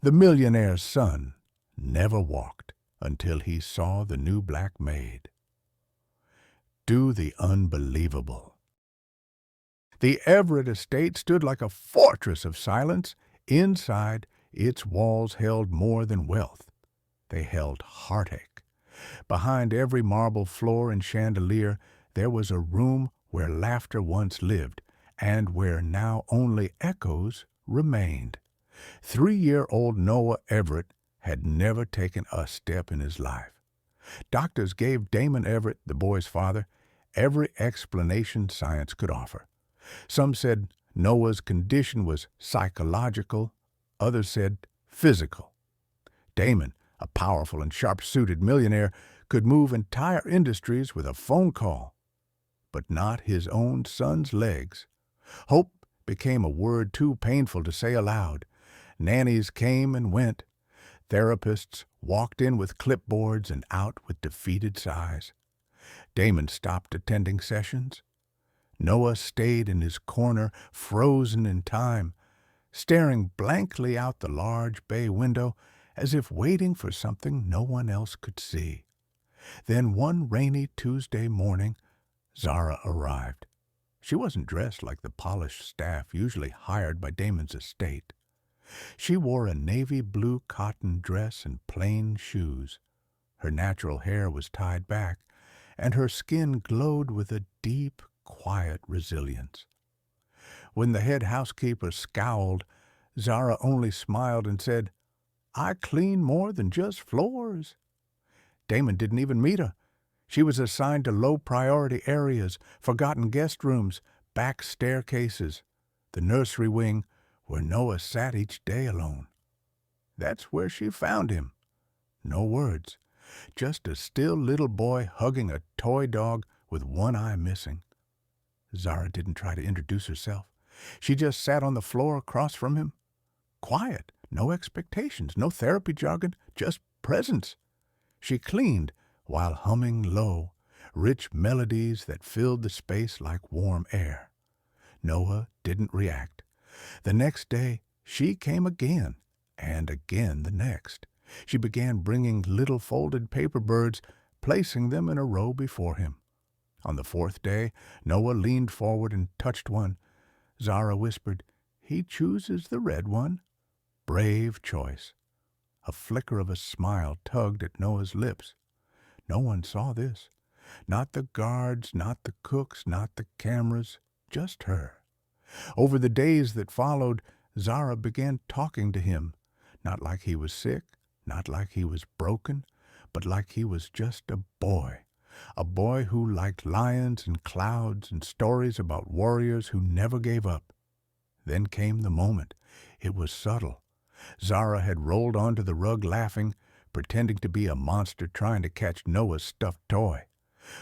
The millionaire's son never walked until he saw the new black maid do the unbelievable. The Everett estate stood like a fortress of silence. Inside, its walls held more than wealth. They held heartache. Behind every marble floor and chandelier, there was a room where laughter once lived, and where now only echoes remained. 3-year-old Noah Everett had never taken a step in his life. Doctors gave Damon Everett, the boy's father, every explanation science could offer. Some said Noah's condition was psychological, others said physical. Damon, a powerful and sharp-suited millionaire, could move entire industries with a phone call, but not his own son's legs. Hope became a word too painful to say aloud. Nannies came and went. Therapists walked in with clipboards and out with defeated sighs. Damon stopped attending sessions. Noah stayed in his corner, frozen in time, staring blankly out the large bay window as if waiting for something no one else could see. Then one rainy Tuesday morning, Zara arrived. She wasn't dressed like the polished staff usually hired by Damon's estate. She wore a navy blue cotton dress and plain shoes. Her natural hair was tied back, and her skin glowed with a deep, quiet resilience. When the head housekeeper scowled, Zara only smiled and said, "I clean more than just floors." Damon didn't even meet her. She was assigned to low-priority areas, forgotten guest rooms, back staircases, the nursery wing where Noah sat each day alone. That's where she found him. No words, just a still little boy hugging a toy dog with one eye missing. Zara didn't try to introduce herself. She just sat on the floor across from him. Quiet, no expectations, no therapy jargon, just presence. She cleaned while humming low, rich melodies that filled the space like warm air. Noah didn't react. The next day, she came again, and again the next. She began bringing little folded paper birds, placing them in a row before him. On the 4th day, Noah leaned forward and touched one. Zara whispered, "He chooses the red one." Brave choice. A flicker of a smile tugged at Noah's lips. No one saw this. Not the guards, not the cooks, not the cameras, just her. Over the days that followed, Zara began talking to him, not like he was sick, not like he was broken, but like he was just a boy who liked lions and clouds and stories about warriors who never gave up. Then came the moment. It was subtle. Zara had rolled onto the rug laughing, pretending to be a monster trying to catch Noah's stuffed toy.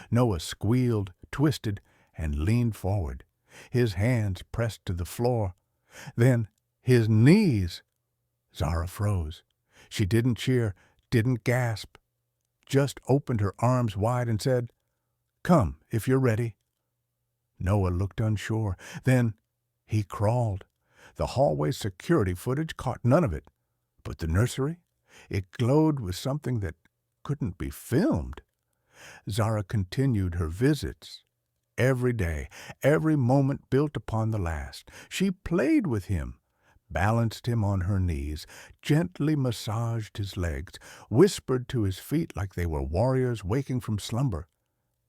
Noah squealed, twisted, and leaned forward, his hands pressed to the floor. Then his knees. Zara froze. She didn't cheer, didn't gasp, just opened her arms wide and said, "Come, if you're ready." Noah looked unsure. Then he crawled. The hallway security footage caught none of it. But the nursery? It glowed with something that couldn't be filmed. Zara continued her visits. Every day, every moment built upon the last. She played with him, balanced him on her knees, gently massaged his legs, whispered to his feet like they were warriors waking from slumber.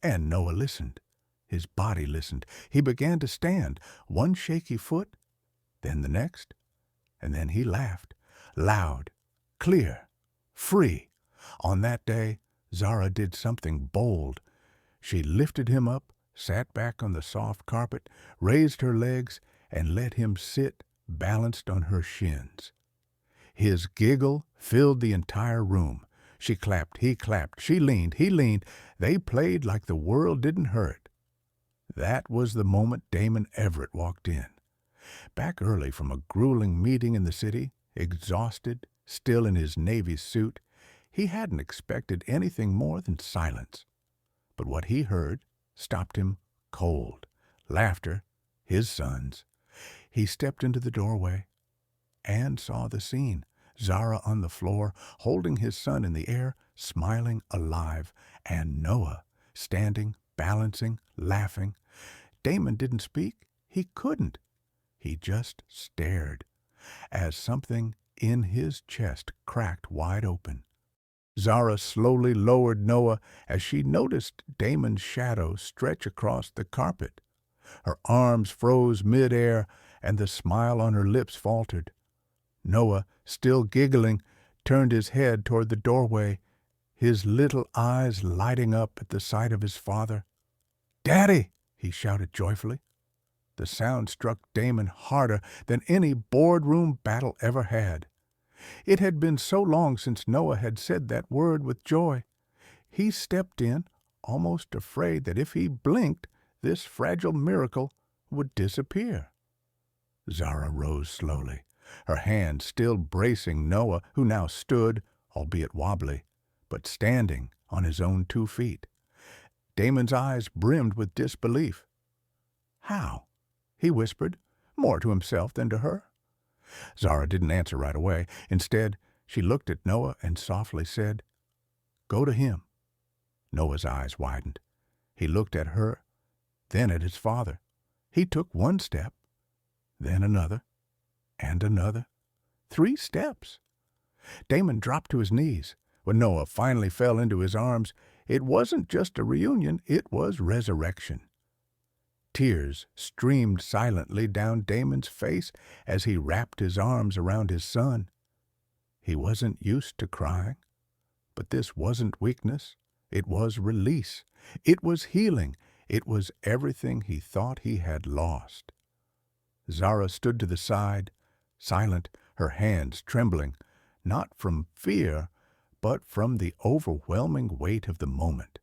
And Noah listened. His body listened. He began to stand, one shaky foot, then the next, and then he laughed, loud, clear, free. On that day, Zara did something bold. She lifted him up, sat back on the soft carpet, raised her legs, and let him sit balanced on her shins. His giggle filled the entire room. She clapped, he clapped, she leaned, he leaned. They played like the world didn't hurt. That was the moment Damon Everett walked in. Back early from a grueling meeting in the city, exhausted, still in his Navy suit, he hadn't expected anything more than silence. But what he heard stopped him cold. Laughter, his son's. He stepped into the doorway and saw the scene. Zara on the floor, holding his son in the air, smiling, alive, and Noah standing, balancing, laughing. Damon didn't speak. He couldn't. He just stared as something in his chest cracked wide open. Zara slowly lowered Noah as she noticed Damon's shadow stretch across the carpet. Her arms froze mid-air, and the smile on her lips faltered. Noah, still giggling, turned his head toward the doorway, his little eyes lighting up at the sight of his father. "Daddy!" he shouted joyfully. The sound struck Damon harder than any boardroom battle ever had. It had been so long since Noah had said that word with joy. He stepped in, almost afraid that if he blinked, this fragile miracle would disappear. Zara rose slowly, her hand still bracing Noah, who now stood, albeit wobbly, but standing on his own 2 feet. Damon's eyes brimmed with disbelief. "How?" he whispered, more to himself than to her. Zara didn't answer right away. Instead, she looked at Noah and softly said, "Go to him." Noah's eyes widened. He looked at her, then at his father. He took 1 step, then another, and another. 3 steps. Damon dropped to his knees. When Noah finally fell into his arms, it wasn't just a reunion, it was resurrection. Tears streamed silently down Damon's face as he wrapped his arms around his son. He wasn't used to crying, but this wasn't weakness. It was release. It was healing. It was everything he thought he had lost. Zara stood to the side, silent, her hands trembling, not from fear, but from the overwhelming weight of the moment.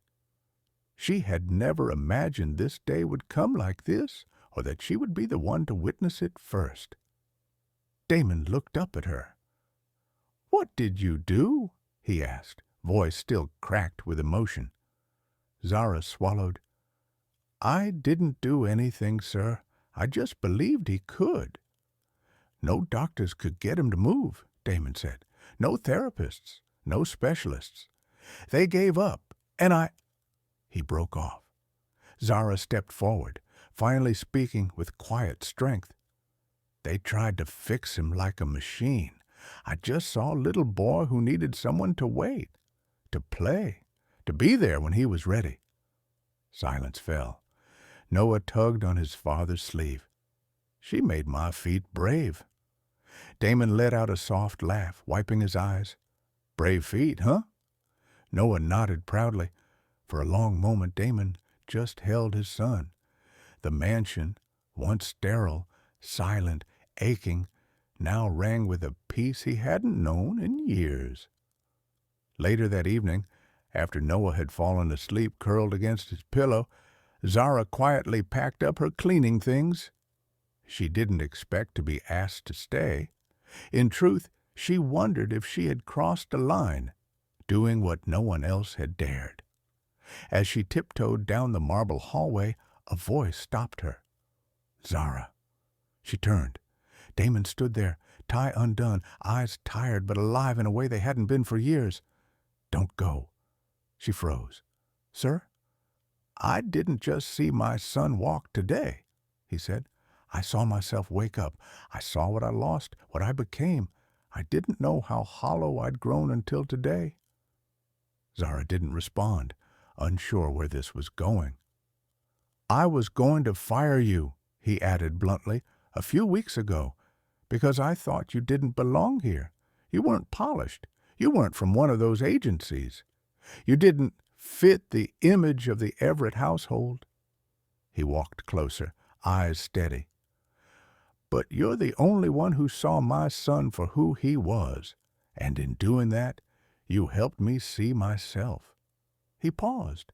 She had never imagined this day would come like this, or that she would be the one to witness it first. Damon looked up at her. "What did you do?" he asked, voice still cracked with emotion. Zara swallowed. "I didn't do anything, sir. I just believed he could." "No doctors could get him to move," Damon said. "No therapists, no specialists. They gave up, and He broke off. Zara stepped forward, finally speaking with quiet strength. "They tried to fix him like a machine. I just saw a little boy who needed someone to wait, to play, to be there when he was ready." Silence fell. Noah tugged on his father's sleeve. "She made my feet brave." Damon let out a soft laugh, wiping his eyes. "Brave feet, huh?" Noah nodded proudly. For a long moment Damon just held his son. The mansion, once sterile, silent, aching, now rang with a peace he hadn't known in years. Later that evening, after Noah had fallen asleep curled against his pillow, Zara quietly packed up her cleaning things. She didn't expect to be asked to stay. In truth, she wondered if she had crossed a line, doing what no one else had dared. As she tiptoed down the marble hallway, a voice stopped her. "Zara." She turned. Damon stood there, tie undone, eyes tired but alive in a way they hadn't been for years. "Don't go." She froze. "Sir?" "I didn't just see my son walk today," he said. "I saw myself wake up. I saw what I lost, what I became. I didn't know how hollow I'd grown until today." Zara didn't respond, unsure where this was going. "I was going to fire you," he added bluntly, "a few weeks ago, because I thought you didn't belong here. You weren't polished. You weren't from one of those agencies. You didn't fit the image of the Everett household." He walked closer, eyes steady. "But you're the only one who saw my son for who he was, and in doing that, you helped me see myself." He paused,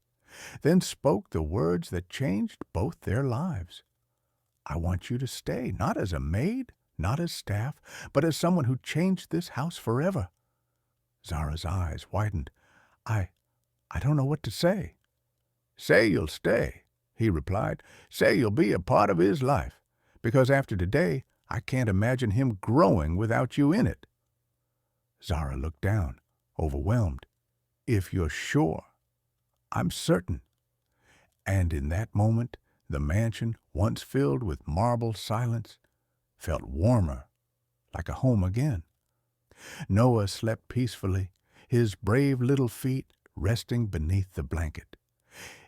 then spoke the words that changed both their lives. "I want you to stay, not as a maid, not as staff, but as someone who changed this house forever." Zara's eyes widened. I don't know what to say." "Say you'll stay," he replied. "Say you'll be a part of his life, because after today I can't imagine him growing without you in it." Zara looked down, overwhelmed. "If you're sure." "I'm certain." And in that moment, the mansion, once filled with marble silence, felt warmer, like a home again. Noah slept peacefully, his brave little feet resting beneath the blanket.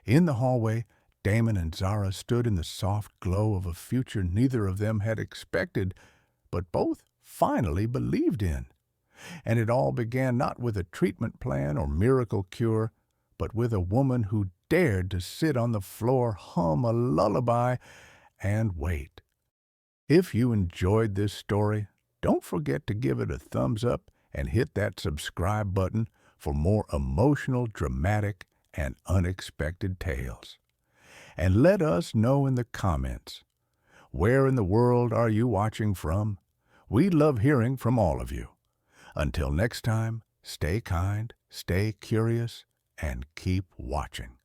In the hallway, Damon and Zara stood in the soft glow of a future neither of them had expected, but both finally believed in. And it all began not with a treatment plan or miracle cure, but with a woman who dared to sit on the floor, hum a lullaby, and wait. If you enjoyed this story, don't forget to give it a thumbs up and hit that subscribe button for more emotional, dramatic, and unexpected tales. And let us know in the comments, where in the world are you watching from? We love hearing from all of you. Until next time, stay kind, stay curious, and keep watching.